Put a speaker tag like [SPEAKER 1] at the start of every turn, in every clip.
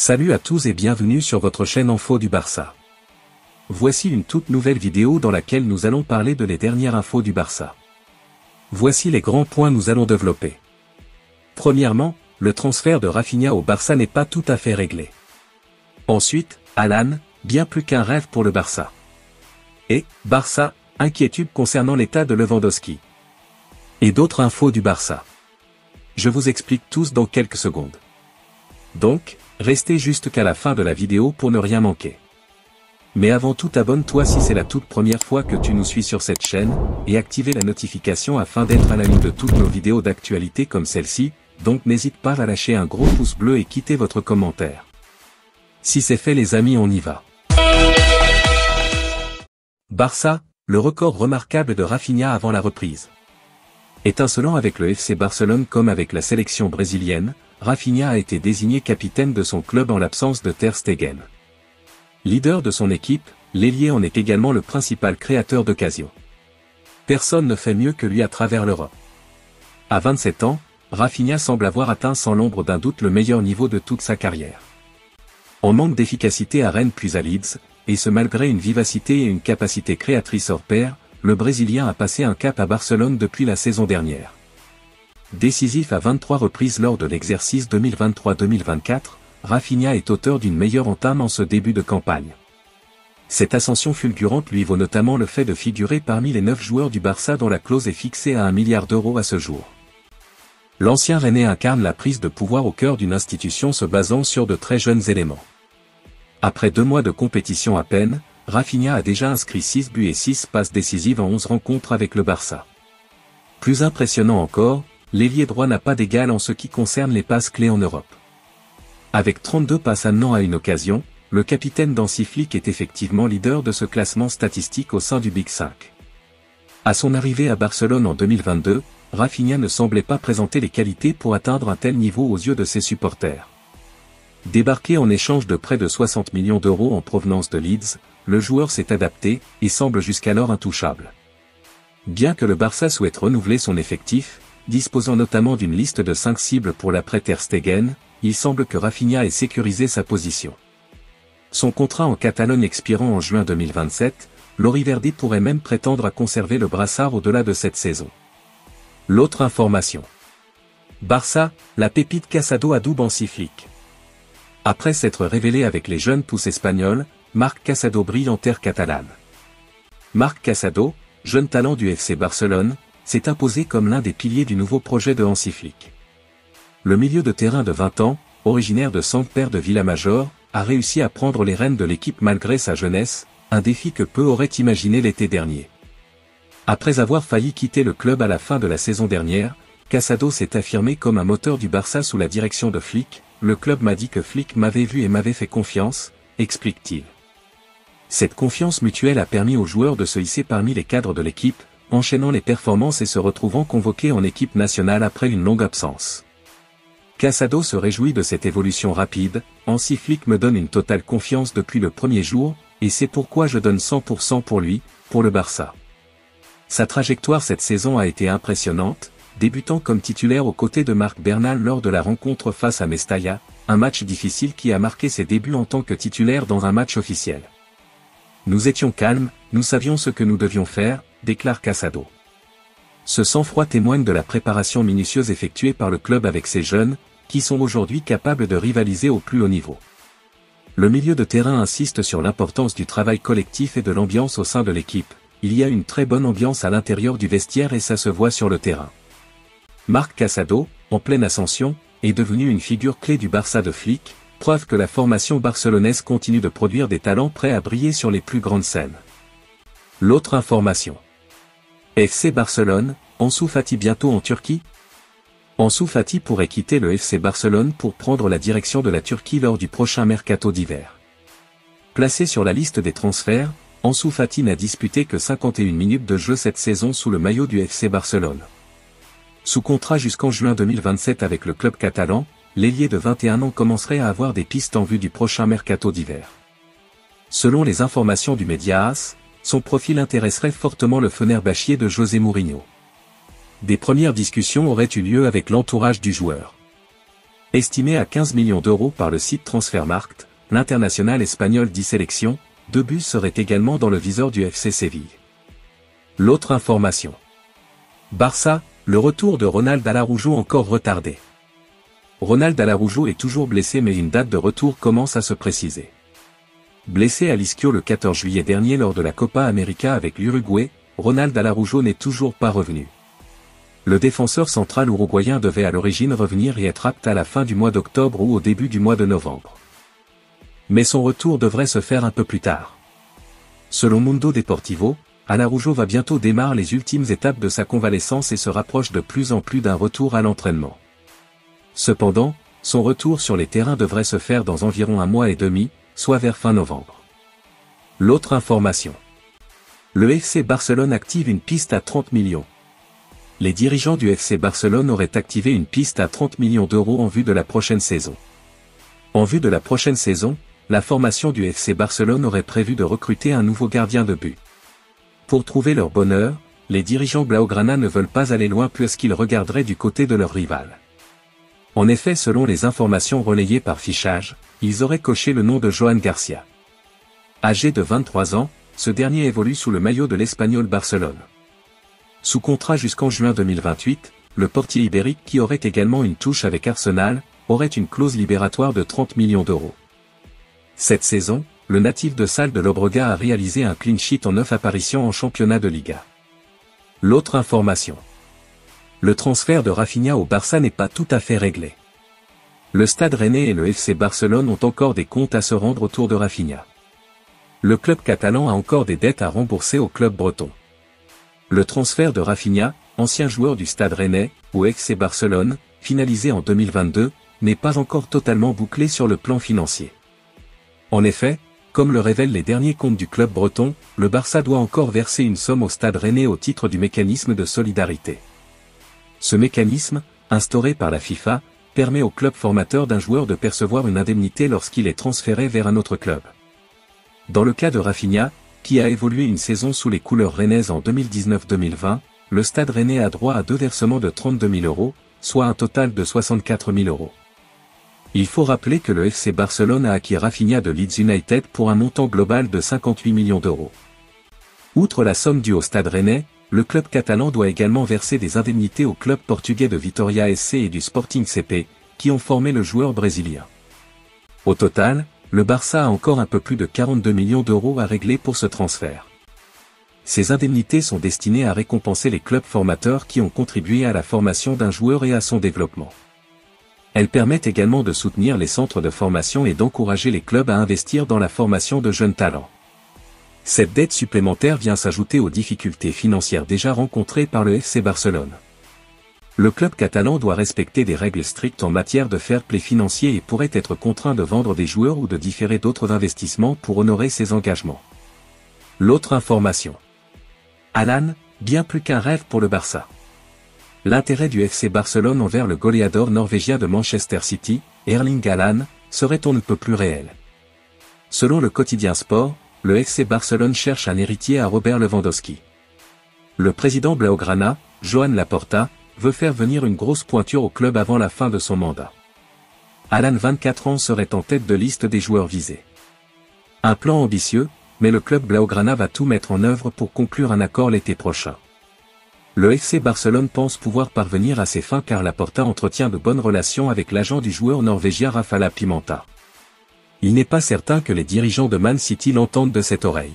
[SPEAKER 1] Salut à tous et bienvenue sur votre chaîne Info du Barça. Voici une toute nouvelle vidéo dans laquelle nous allons parler de les dernières infos du Barça. Voici les grands points nous allons développer. Premièrement, le transfert de Rafinha au Barça n'est pas tout à fait réglé. Ensuite, Alan, bien plus qu'un rêve pour le Barça. Et, Barça, inquiétude concernant l'état de Lewandowski. Et d'autres infos du Barça. Je vous explique tous dans quelques secondes. Donc, restez jusqu'à la fin de la vidéo pour ne rien manquer. Mais avant tout, abonne-toi si c'est la toute première fois que tu nous suis sur cette chaîne, et activez la notification afin d'être à la ligne de toutes nos vidéos d'actualité comme celle-ci, donc n'hésite pas à lâcher un gros pouce bleu et quitter votre commentaire. Si c'est fait les amis, on y va. Barça, le record remarquable de Rafinha avant la reprise. Étincelant avec le FC Barcelone comme avec la sélection brésilienne, Rafinha a été désigné capitaine de son club en l'absence de Ter Stegen. Leader de son équipe, l'ailier en est également le principal créateur d'occasions. Personne ne fait mieux que lui à travers l'Europe. À 27 ans, Rafinha semble avoir atteint sans l'ombre d'un doute le meilleur niveau de toute sa carrière. En manque d'efficacité à Rennes puis à Leeds, et ce malgré une vivacité et une capacité créatrice hors pair, le Brésilien a passé un cap à Barcelone depuis la saison dernière. Décisif à 23 reprises lors de l'exercice 2023-2024, Rafinha est auteur d'une meilleure entame en ce début de campagne. Cette ascension fulgurante lui vaut notamment le fait de figurer parmi les 9 joueurs du Barça dont la clause est fixée à 1 milliard d'euros à ce jour. L'ancien Rennais incarne la prise de pouvoir au cœur d'une institution se basant sur de très jeunes éléments. Après 2 mois de compétition à peine, Rafinha a déjà inscrit 6 buts et 6 passes décisives en 11 rencontres avec le Barça. Plus impressionnant encore, l'ailier droit n'a pas d'égal en ce qui concerne les passes clés en Europe. Avec 32 passes amenant à une occasion, le capitaine d'Hansi Flick est effectivement leader de ce classement statistique au sein du Big 5. À son arrivée à Barcelone en 2022, Rafinha ne semblait pas présenter les qualités pour atteindre un tel niveau aux yeux de ses supporters. Débarqué en échange de près de 60 millions d'euros en provenance de Leeds, le joueur s'est adapté, et semble jusqu'alors intouchable. Bien que le Barça souhaite renouveler son effectif, disposant notamment d'une liste de 5 cibles pour l'après Ter Stegen, il semble que Rafinha ait sécurisé sa position. Son contrat en Catalogne expirant en juin 2027, Lori Verdi pourrait même prétendre à conserver le brassard au-delà de cette saison. L'autre information. Barça, la pépite Casado adoube Hansi Flick. Après s'être révélé avec les jeunes pousses espagnols, Marc Casado brille en terre catalane. Marc Casado, jeune talent du FC Barcelone, s'est imposé comme l'un des piliers du nouveau projet de Hansi Flick. Le milieu de terrain de 20 ans, originaire de Sant-Pere de Vilamajor, a réussi à prendre les rênes de l'équipe malgré sa jeunesse, un défi que peu auraient imaginé l'été dernier. Après avoir failli quitter le club à la fin de la saison dernière, Casado s'est affirmé comme un moteur du Barça sous la direction de Flick. Le club m'a dit que Flick m'avait vu et m'avait fait confiance, explique-t-il. Cette confiance mutuelle a permis aux joueurs de se hisser parmi les cadres de l'équipe, enchaînant les performances et se retrouvant convoqués en équipe nationale après une longue absence. Casado se réjouit de cette évolution rapide. Hansi Flick me donne une totale confiance depuis le premier jour, et c'est pourquoi je donne 100% pour lui, pour le Barça. Sa trajectoire cette saison a été impressionnante, débutant comme titulaire aux côtés de Marc Bernal lors de la rencontre face à Mestalla, un match difficile qui a marqué ses débuts en tant que titulaire dans un match officiel. Nous étions calmes, nous savions ce que nous devions faire, déclare Casado. Ce sang-froid témoigne de la préparation minutieuse effectuée par le club avec ses jeunes, qui sont aujourd'hui capables de rivaliser au plus haut niveau. Le milieu de terrain insiste sur l'importance du travail collectif et de l'ambiance au sein de l'équipe. Il y a une très bonne ambiance à l'intérieur du vestiaire et ça se voit sur le terrain. Marc Casado, en pleine ascension, est devenu une figure clé du Barça de Flick, preuve que la formation barcelonaise continue de produire des talents prêts à briller sur les plus grandes scènes. L'autre information. FC Barcelone, Ansu Fati bientôt en Turquie? Ansu Fati pourrait quitter le FC Barcelone pour prendre la direction de la Turquie lors du prochain mercato d'hiver. Placé sur la liste des transferts, Ansu Fati n'a disputé que 51 minutes de jeu cette saison sous le maillot du FC Barcelone. Sous contrat jusqu'en juin 2027 avec le club catalan, l'ailier de 21 ans commencerait à avoir des pistes en vue du prochain mercato d'hiver. Selon les informations du média AS, son profil intéresserait fortement le Fenerbahçe de José Mourinho. Des premières discussions auraient eu lieu avec l'entourage du joueur. Estimé à 15 millions d'euros par le site Transfermarkt, l'international espagnol d'e-sélection, Debus serait également dans le viseur du FC Séville. L'autre information. Barça, le retour de Ronald Araujo encore retardé. Ronald Araujo est toujours blessé mais une date de retour commence à se préciser. Blessé à l'ischio le 14 juillet dernier lors de la Copa América avec l'Uruguay, Ronald Araujo n'est toujours pas revenu. Le défenseur central uruguayen devait à l'origine revenir et être apte à la fin du mois d'octobre ou au début du mois de novembre. Mais son retour devrait se faire un peu plus tard. Selon Mundo Deportivo, Araujo va bientôt démarrer les ultimes étapes de sa convalescence et se rapproche de plus en plus d'un retour à l'entraînement. Cependant, son retour sur les terrains devrait se faire dans environ un mois et demi, soit vers fin novembre. L'autre information. Le FC Barcelone active une piste à 30 millions. Les dirigeants du FC Barcelone auraient activé une piste à 30 millions d'euros en vue de la prochaine saison. En vue de la prochaine saison, la formation du FC Barcelone aurait prévu de recruter un nouveau gardien de but. Pour trouver leur bonheur, les dirigeants blaugrana ne veulent pas aller loin puisqu'ils regarderaient du côté de leur rival. En effet, selon les informations relayées par Fichage, ils auraient coché le nom de Joan Garcia. Âgé de 23 ans, ce dernier évolue sous le maillot de l'Espagnol Barcelone. Sous contrat jusqu'en juin 2028, le portier ibérique qui aurait également une touche avec Arsenal, aurait une clause libératoire de 30 millions d'euros. Cette saison, le natif de Sal de Llobregat a réalisé un clean sheet en 9 apparitions en championnat de Liga. L'autre information. Le transfert de Rafinha au Barça n'est pas tout à fait réglé. Le Stade Rennais et le FC Barcelone ont encore des comptes à se rendre autour de Rafinha. Le club catalan a encore des dettes à rembourser au club breton. Le transfert de Rafinha, ancien joueur du Stade Rennais, au FC Barcelone, finalisé en 2022, n'est pas encore totalement bouclé sur le plan financier. En effet, comme le révèlent les derniers comptes du club breton, le Barça doit encore verser une somme au Stade Rennais au titre du mécanisme de solidarité. Ce mécanisme, instauré par la FIFA, permet au club formateur d'un joueur de percevoir une indemnité lorsqu'il est transféré vers un autre club. Dans le cas de Rafinha, qui a évolué une saison sous les couleurs rennaises en 2019-2020, le Stade Rennais a droit à 2 versements de 32 000 euros, soit un total de 64 000 euros. Il faut rappeler que le FC Barcelone a acquis Rafinha de Leeds United pour un montant global de 58 millions d'euros. Outre la somme due au Stade Rennais, le club catalan doit également verser des indemnités au club portugais de Vitoria SC et du Sporting CP, qui ont formé le joueur brésilien. Au total, le Barça a encore un peu plus de 42 millions d'euros à régler pour ce transfert. Ces indemnités sont destinées à récompenser les clubs formateurs qui ont contribué à la formation d'un joueur et à son développement. Elles permettent également de soutenir les centres de formation et d'encourager les clubs à investir dans la formation de jeunes talents. Cette dette supplémentaire vient s'ajouter aux difficultés financières déjà rencontrées par le FC Barcelone. Le club catalan doit respecter des règles strictes en matière de fair play financier et pourrait être contraint de vendre des joueurs ou de différer d'autres investissements pour honorer ses engagements. L'autre information. Haaland, bien plus qu'un rêve pour le Barça. L'intérêt du FC Barcelone envers le goleador norvégien de Manchester City, Erling Haaland, serait on ne peut plus réel. Selon le quotidien Sport, le FC Barcelone cherche un héritier à Robert Lewandowski. Le président blaugrana, Joan Laporta, veut faire venir une grosse pointure au club avant la fin de son mandat. Haaland 24 ans serait en tête de liste des joueurs visés. Un plan ambitieux, mais le club blaugrana va tout mettre en œuvre pour conclure un accord l'été prochain. Le FC Barcelone pense pouvoir parvenir à ses fins car Laporta entretient de bonnes relations avec l'agent du joueur norvégien Rafala Pimenta. Il n'est pas certain que les dirigeants de Man City l'entendent de cette oreille.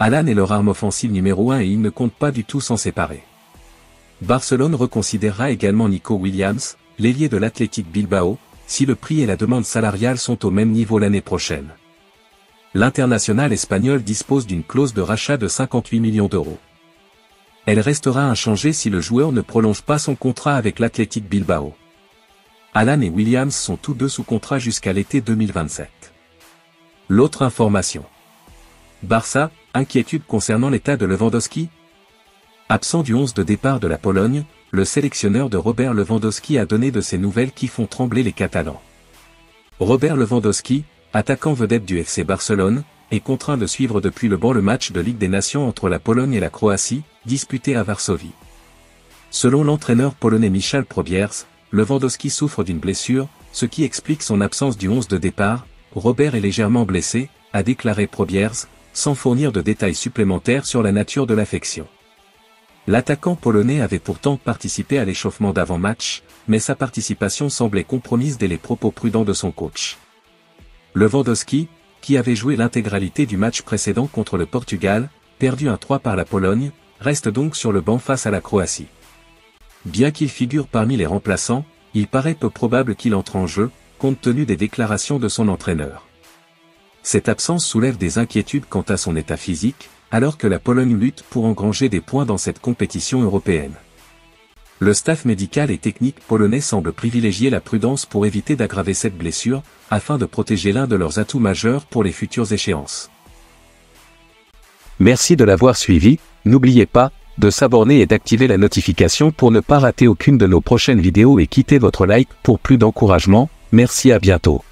[SPEAKER 1] Haaland est leur arme offensive numéro 1 et ils ne comptent pas du tout s'en séparer. Barcelone reconsidérera également Nico Williams, l'ailier de l'Athletic Bilbao, si le prix et la demande salariale sont au même niveau l'année prochaine. L'international espagnol dispose d'une clause de rachat de 58 millions d'euros. Elle restera inchangée si le joueur ne prolonge pas son contrat avec l'Athletic Bilbao. Haaland et Williams sont tous deux sous contrat jusqu'à l'été 2027. L'autre information. Barça, inquiétude concernant l'état de Lewandowski. Absent du 11 de départ de la Pologne, le sélectionneur de Robert Lewandowski a donné de ces nouvelles qui font trembler les Catalans. Robert Lewandowski, attaquant vedette du FC Barcelone, est contraint de suivre depuis le banc le match de Ligue des Nations entre la Pologne et la Croatie, disputé à Varsovie. Selon l'entraîneur polonais Michal Probierz, Lewandowski souffre d'une blessure, ce qui explique son absence du 11 de départ. Robert est légèrement blessé, a déclaré Probierz, sans fournir de détails supplémentaires sur la nature de l'affection. L'attaquant polonais avait pourtant participé à l'échauffement d'avant-match, mais sa participation semblait compromise dès les propos prudents de son coach. Lewandowski, qui avait joué l'intégralité du match précédent contre le Portugal, perdu 1-3 par la Pologne, reste donc sur le banc face à la Croatie. Bien qu'il figure parmi les remplaçants, il paraît peu probable qu'il entre en jeu, compte tenu des déclarations de son entraîneur. Cette absence soulève des inquiétudes quant à son état physique, alors que la Pologne lutte pour engranger des points dans cette compétition européenne. Le staff médical et technique polonais semble privilégier la prudence pour éviter d'aggraver cette blessure, afin de protéger l'un de leurs atouts majeurs pour les futures échéances.
[SPEAKER 2] Merci de l'avoir suivi, n'oubliez pas de s'abonner et d'activer la notification pour ne pas rater aucune de nos prochaines vidéos et quittez votre like pour plus d'encouragement. Merci, à bientôt.